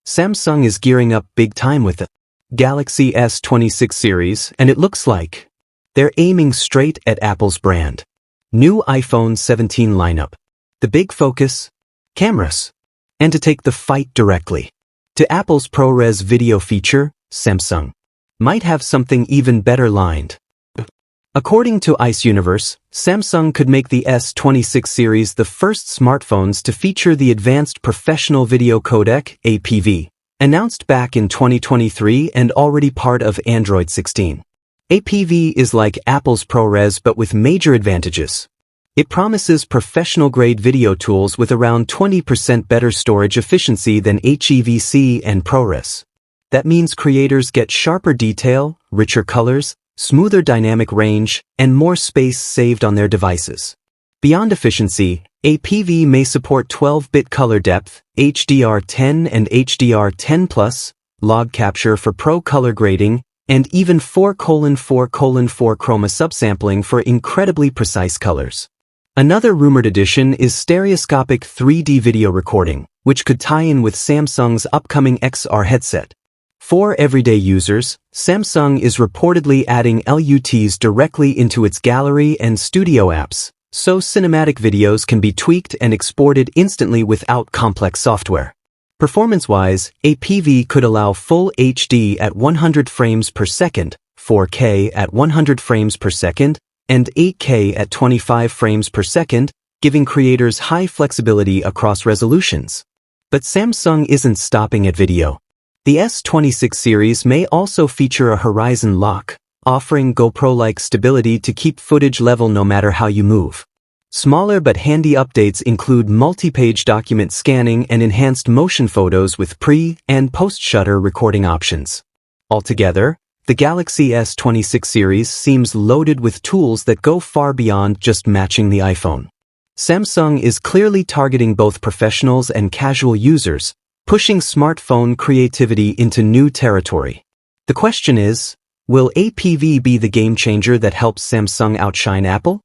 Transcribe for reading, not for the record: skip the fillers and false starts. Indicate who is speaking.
Speaker 1: Samsung is gearing up big time with the Galaxy S26 series, and it looks like they're aiming straight at Apple's brand. New iPhone 17 lineup. The big focus? Cameras. And to take the fight directly to Apple's ProRes video feature, Samsung might have something even better lined. According to Ice Universe, Samsung could make the S26 series the first smartphones to feature the Advanced Professional Video Codec, APV, announced back in 2023 and already part of Android 16. APV is like Apple's ProRes but with major advantages. It promises professional-grade video tools with around 20% better storage efficiency than HEVC and ProRes. That means creators get sharper detail, richer colors, smoother dynamic range, and more space saved on their devices. Beyond efficiency, APV may support 12-bit color depth, HDR10 and HDR10+, log capture for pro color grading, and even 4:4:4 chroma subsampling for incredibly precise colors. Another rumored addition is stereoscopic 3D video recording, which could tie in with Samsung's upcoming XR headset. For everyday users, Samsung is reportedly adding LUTs directly into its gallery and studio apps, so cinematic videos can be tweaked and exported instantly without complex software. Performance-wise, APV could allow full HD at 100 frames per second, 4K at 100 frames per second, and 8K at 25 frames per second, giving creators high flexibility across resolutions. But Samsung isn't stopping at video. The S26 series may also feature a horizon lock, offering GoPro-like stability to keep footage level no matter how you move. Smaller but handy updates include multi-page document scanning and enhanced motion photos with pre- and post-shutter recording options. Altogether, the Galaxy S26 series seems loaded with tools that go far beyond just matching the iPhone. Samsung is clearly targeting both professionals and casual users, pushing smartphone creativity into new territory. The question is, will APV be the game changer that helps Samsung outshine Apple?